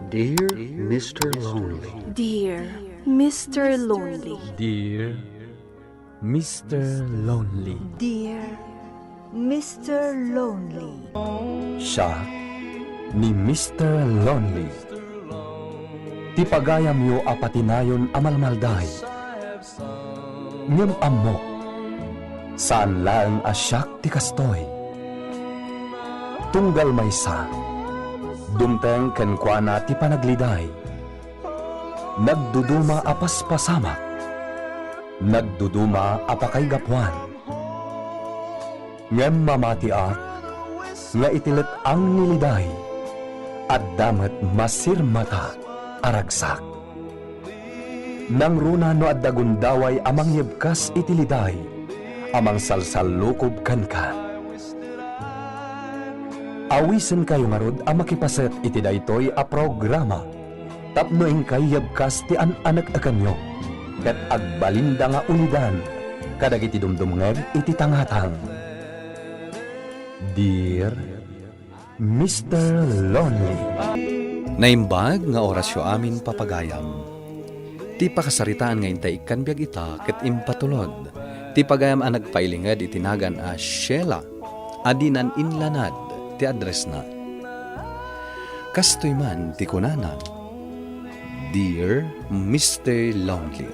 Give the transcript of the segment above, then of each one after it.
Dear Mr. Lonely. Dear Mr. Lonely. Dear Mr. Lonely. Dear Mr. Lonely. Siya ni Mr. Lonely. Ti pagayam yo apatinayon amalmalday. Ngem amok. Saan lang asyak ti kastoy. Tunggal maysa. Dumteng kenkwana ti panagliday. Nagduduma apas pasamak. Nagduduma apakay gapwan. Ngem mamatiak, nga itilet ang niliday, at damat masirmata aragsak. Nang runa no at dagundaway amang yebkas itiliday, amang salsalukob kan ka. Awisen kayo ngarod ang makipaset iti daytoy a programa. Tapno ing kay yebkas ti anak akanyo. Ket agbalinda nga ulidan, kadag iti dumdumngeg iti tangatang. Dear Mr. Lonely. Naimbag nga orasyo amin papagayam. Ti pakasaritaan nga intay ikan biag ita ket impatulod. Ti pagayam ang nagpailingad itinagan a Sheila. Adinan inlanad ti address na. Kastoy man ti kunanan. Dear Mr. Lonely.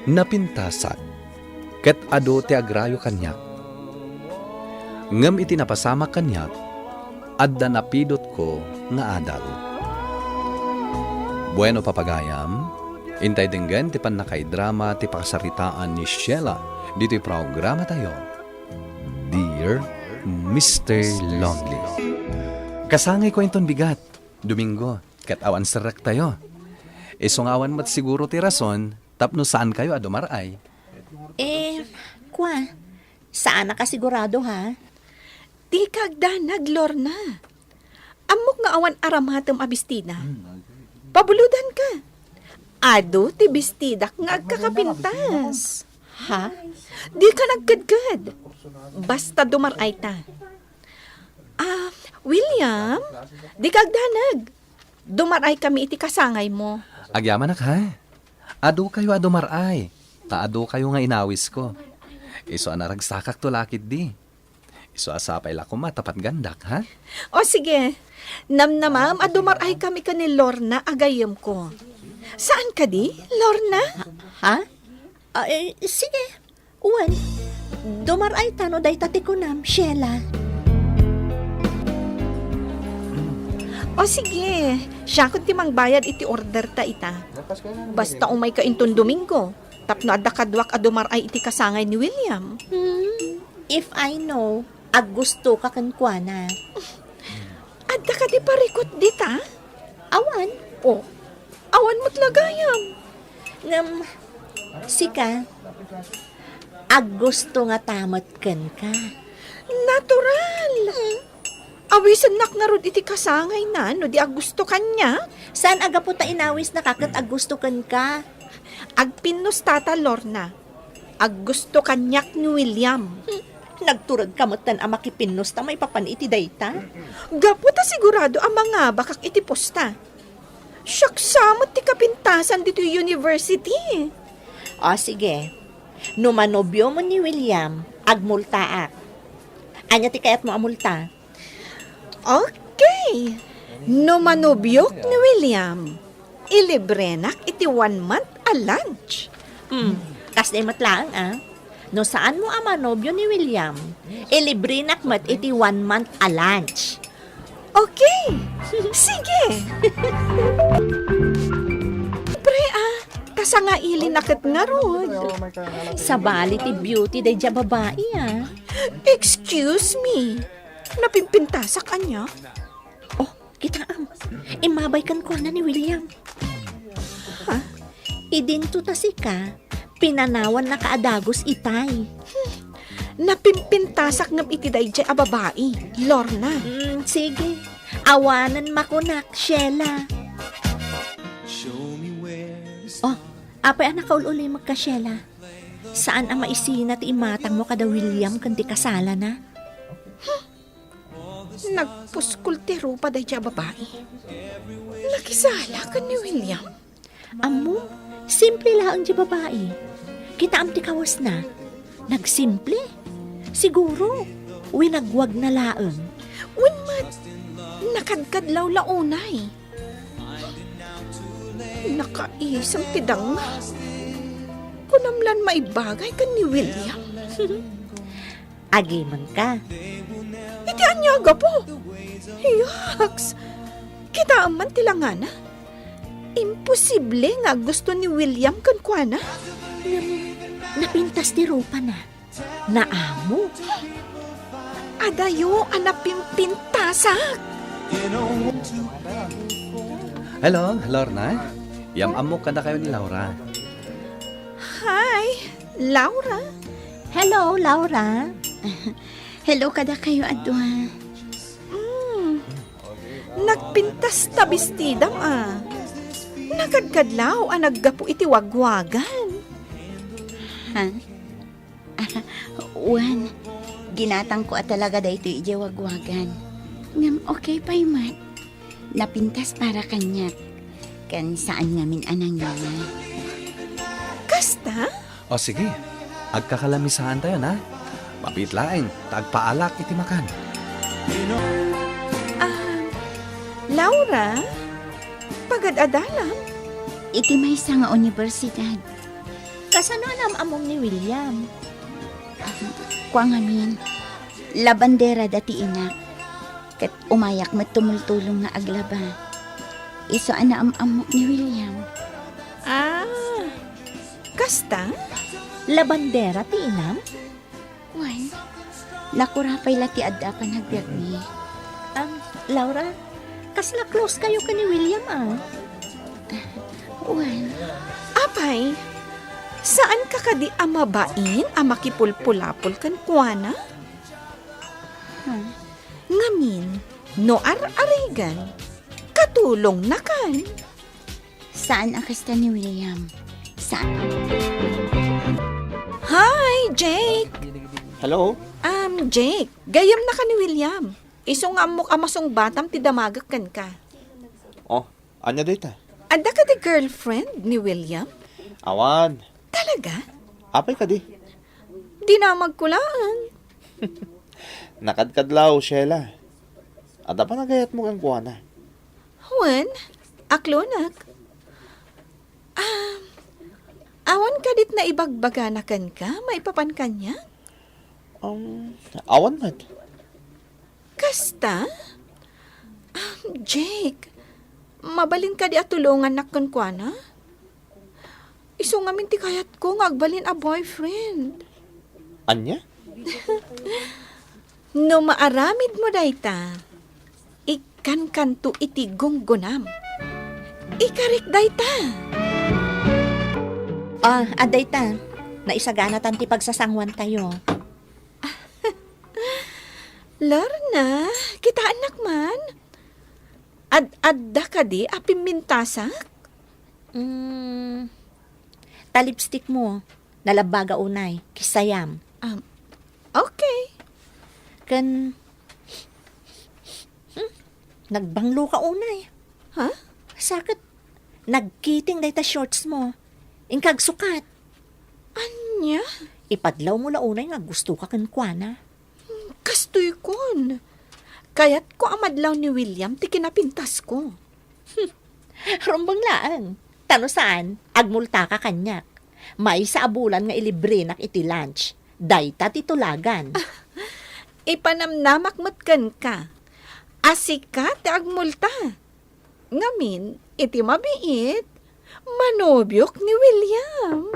Napintasak ket ado ti agrayo kanyak. Ngem iti napasama kanyak adda napidot ko nga adal. Bueno papagayam, intay denggan ti panakay drama ti pakasaritaan ni Sheila dito'y programa tayo. Dear Mr. Lonely. Kasangay ko inton bigat, Domingo, ket awan serak tayo. Isungawan mat siguro ti rason, tapno saan kayo adumaray? Saan na kasigurado ha? Di kagdanag, Lorna. Amok nga awan aramatom abistina. Pabuludan ka. Ado ti bistidak nga agkakapintas. Ha? Di ka nagkadkad. Basta dumaray ta. William, di kagdanag. Dumaray kami iti kasangay mo. Agyaman ha? Ado kayo adumaray. Taado kayo nga inawis ko. Iso anaragsakak to lakit di. Iso asapay lako matapat gandak, ha? O sige, namnamam adumaray kami ka ni Lorna agayam ko. Saan ka di, Lorna? Ha? Sige. Uwan. Dumaray tano day tati ko nam, Sheila. O sige, siya kung timang bayad iti order ta ita. Basta umay ka inton Domingo. Tapno adda kadwak adumaray iti kasangay ni William. If I know, gusto ka kankwana. Adda ka di parikot dita? Awan. O, awan mo't lagayam. Sika, gusto nga tamat kan ka. Natural. Awisan nak nga rod iti kasangay na, no di agusto kanya. Saan aga po ta inawis na kakat gusto kan ka? Agpinos tata, Lorna. Agusto kanyak ni William. Nagturag kamutan ang makipinos ta may papaniti dayta? Gapo ta sigurado ang mga bakak iti posta. Siyaksamot ti kapintasan dito university. O sige, numanobyo mo ni William, agmultaak. Anya ti kayat mo amulta? Okay. No manubyok ni William, ilibrenak iti 1 month a lunch. Kasday matlaang No saan mo ang manobyo ni William, ilibrinak mat iti 1 month a lunch. Okay. Sige. Pre kasangaili nakit nga rod. Sa bali ti beauty day dya babae Excuse me. Napimpinta sa kanya. Oh, kita imabay kan ko na ni William. Ha? Idinto ta si ka, pinanawan na kaadagos itay. Napimpintasak ngam iti dayjay a babae, Lorna. Sige, awanan makunak, Sheila. Oh, apay anak kaululi magka, Sheila. Saan ang maisina ti imatang mo kada William kanti kasala na? Nagpuskultiro pa day siya babae. Nakisala ka ni William. Amo, simple lang di babae. Kita am ti kawas na. Nagsimple. Siguro, winagwag na laeng. Winmat, nakadkadlaw launay. Nakaisang tidang. Kunamlan maibagay ka ni William. Agiman ka. Iti anyaga po. Yaks. Kita aman tilangana. Imposible nga gusto ni William kan kuana. Napintas ti ropa na. Naamo. Adayo anapimpintasak. Hello, Lorna. Yam-amo ka na kayo ni Laura. Hi, Laura. Hello, Laura. Hello kada kayo, Adwa. Nagpintas ta bestidam Nakadkadlaw naggapu iti wagwagan. Ha? Wan, ginatang ko at talaga da ito ijawagwagan. Ngam okay pa mat. Napintas para kanyak. Kan saan ngamin anang nga. Kasta? O sige, agkakalamisahan tayo na. Mapitlaeng, tagpaalak iti makan. Laura? Pagad-adalam? Iti may sa nga universidad. Kasano nam among ni William? Kwa ngamin, labandera dati inak. Kat umayak matumultulong nga aglaba. Iso ana amok ni William. Kasta? Labandera ti inam? Wan, nakurapay lati adapan hagbiag ni. Laura, kasla close kayo ka ni William Wan, Apay, saan ka kadi amabain makipulpulapol kan kuana? Ngamin, no ar-arigan, katulong na kan. saan ang kasta ni William? Saan? Hi, Jake! Hello? Jake, gayam na ka ni William. Isong amok amasong batam ti damagak kan ka. Oh, anya data? Ada ka di girlfriend ni William? Awan. Talaga? Apay ka di? Di na magkulaan. Nakadkadlaw, Sheila. Ada pa nagayat mo kang kuwana. Juan, aklonak. Awan ka dit na ibagbaganakan ka, maipapan ka niya? Awan mat. Kasta? Jake, mabalin ka di atulungan na kuana? Iso nga minti kayat ko nga agbalin a boyfriend. Anya? No maaramid mo dayta, ikan kanto iti gunggunam. Ikarik dayta. Aday ta. Naisagana tanti pagsasangwan tayo. Lorna, kita anak man. Adda ka di apimintasak? Talipstick mo. Nalabaga unay. Kisayam. Okay. Kan... Nagbanglo ka unay. Ha? Sakit. Nagkiting day ta shorts mo. Ingkag sukat. Anya? Ipadlaw mo launay nga gusto ka kan kuana. Kastoy kon. Kayat ko amadlaw ni William ti kinapintas ko. Rumbang laan. Tano saan? Agmulta ka kanyak. May sa abulan nga ilibre nak iti lunch. Dayta titulagan. Ipanamnamak matkan ka. Asika ti agmulta. Ngamin, iti mabiit. Manobyok ni William.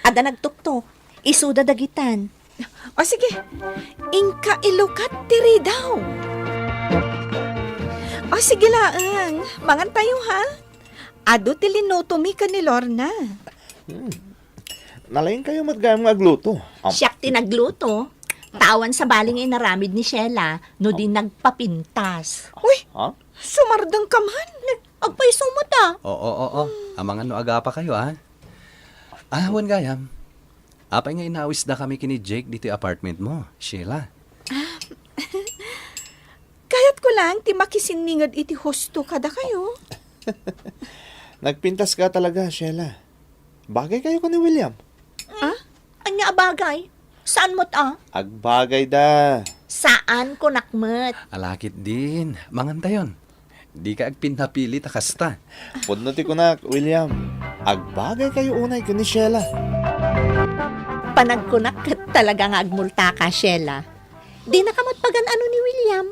Ada nagtuktok. Isuda dagitan. O sige, ingka ilukat tiri daw. O sige laang, mangan tayo ha. Ado tilinuto mi ka ni Lorna. Nalayin kayo matgayam nga agluto. Siyak tinagluto. Tawan sa baling inaramid ni Sheila no di nagpapintas. Uy, Ha? sumardang ka man. Agpay sumuta. Oo. Amang ano aga pa kayo, Wan gayam. Apay nga inawis na kami kini Jake dito apartment mo, Sheila. lang ti makisiningad iti husto kada kayo. Nagpintas ka talaga, Sheila. Bagay kayo ko ni William. Anya abagay? Saan mo't Agbagay da. Saan ko nakmet? Alakit din, mangantayon. Di ka agpinapili takasta. Pudnuti ko na, William. Agbagay kayo unay ko ni Sheila. Panagkunak talaga nga agmulta ka, Sheila. Di nakamot pagan ano ni William.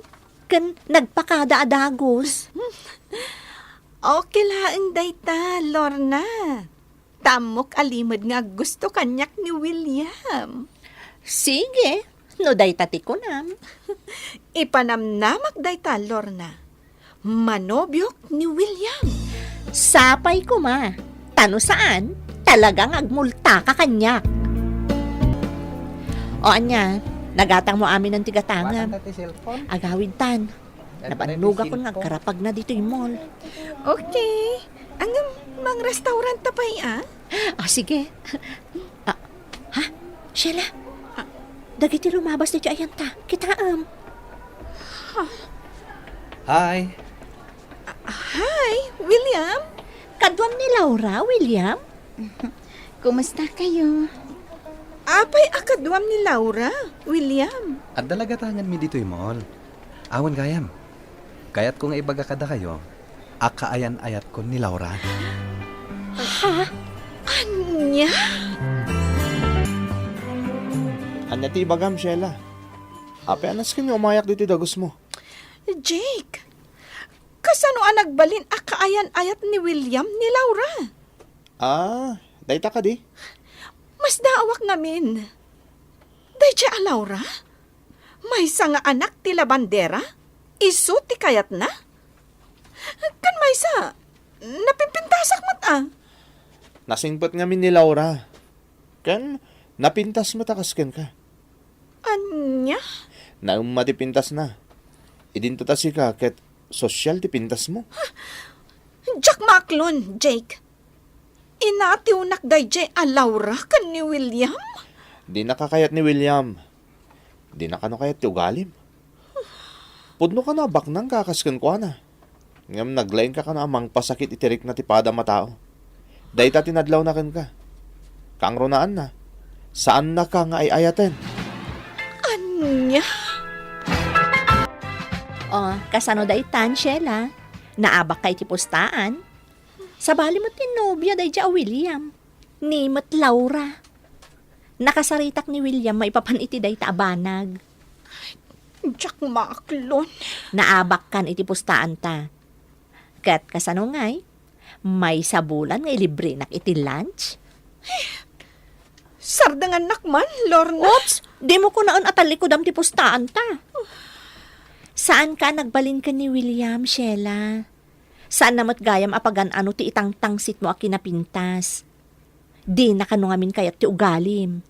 Kan nagpakada adagos. Okay lang dayta, Lorna. Tamok alimod nga gusto kanyak ni William. Sige, no day tati ko nam. Ipanamnamak dayta, Lorna. Manobyok ni William. Sapay ko ma. Tano saan? Talagang agmulta ka kanyak. O anya, nagatang mo amin ng tigatangam. Agawid tan. Napanuga ko nga karapag na dito yung mall. Okay. Ang mang restaurant tapay, Sige. Ha? Sheila? Dagiti lumabas na dyan ta. Kitaam. Hi! Hi, William. Kadwam ni Laura, William? Kumusta kayo? Apay akadwam ni Laura, William. At dalagatangan mi dito yung mall. Awan gayam. Kayat ko nga ibaga kada kayo, akaayan-ayat ko ni Laura. Anya? Anya ti ibagam, Sheila. Ape anas kami umayak dito dagos mo. Jake, kasano ang nagbalin akaayan-ayat ni William ni Laura? Dayta ka di. Mas daawak namin. Day siya Laura? May nga anak ti labandera? Isu ti kayat na? Kan may sa, napipintasak mat Nasingpot nga min ni Laura. Kan, napintas matakasken ka. Anya? Naum matipintas na. Idinto ta si ka, ket sosyal ti pintas mo. Jack Macklon, Jake. Inatiunak day jay a Laura kan ni William? Di nakakayat ni William. Di nakanukayat ti ugalim. Pudno ka na, baknang kakasken ko na. Ngam naglain ka na amang pasakit itirik na ti pada matao. Dayta tinadlaw na ken ka. Kang ronaan na. Saan na ka nga ay ayaten? Anya? Kasano day tan, Sheila? Naabak kay ti pustaan? Sabali mo tinobya day dya William. Nimot Laura. Nakasaritak ni William maipapaniti day taabanag. Jack Macklon. Naabak kan iti pustaan ta. Kat kasano ngay? May sabulan nga ilibre nak iti lunch? Sardangan nakman, Lorna. Oops! Di mo ko naan atalikod ti pustaan ta. Saan ka nagbalin ka ni William, Sheila? Saan namat gayam apagan ano ti itang-tangsit mo a kinapintas? Di na kanungamin kayat ti ugalim.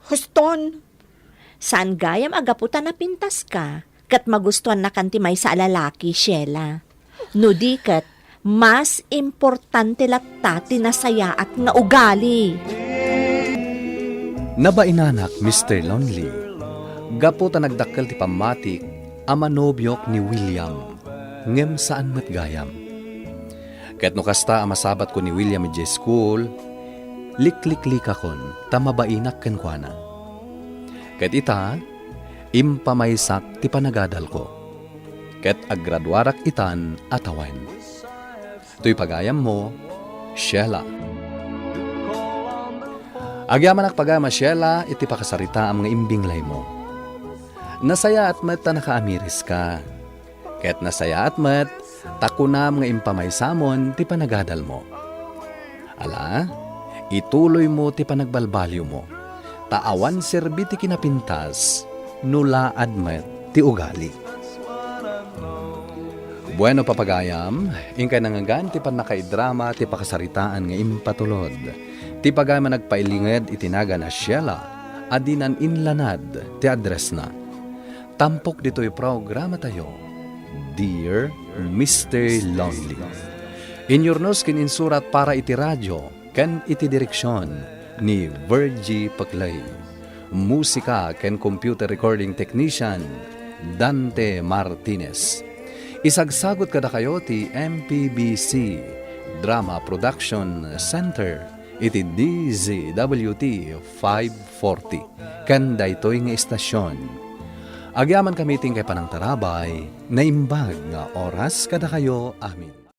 Huston. Saan gayam agaputan na pintas ka? Kat magustuhan na kanti may sa alalaki, Sheila. No di kat, mas importante latta tinasaya at nga ugali. Nabainanak, Mr. Lonely. Gaputa nagdakkel ti pamatik, ama nobyok ni William. Ngem saan matgayam. Ket no kasta amasabat ko ni William ije school, liklik-lika kon, tamabainak kenkwana. Ket ita, impamaysak ti panagadal ko. Ket aggraduarak itan atawan. Tuy pagayam mo, Sheila. Agyaman ak pagama, Sheila, iti pakasarita ang mga imbinglay mo. Nasaya at met ta nakaamiris ka. Ket nasaya at met, takuna mga impamaysamon ti panagadal mo. Ala, ituloy mo ti panagbalbalyo mo. Taawan serbi ti kinapintas, nula admet ti ugali. Bueno papagayam, ingkay nangagan ti panakaidrama ti pakasaritaan nga impatulod. Ti pagayam nagpailinged itinaga na Sheila, adinan inlanad ti address na. Tampok dito'y programa tayo, Dear Mr. Lonely. Inyornos kin insurat para iti radyo, ken iti direksyon ni Virgie Paclay. Musika ken computer recording technician, Dante Martinez. Isagsagot kada kayo ti MPBC Drama Production Center iti DZWT 540 kan daytoy nga istasyon. Agyaman kami ting kay panang tarabay, naimbag nga oras kada kayo amin.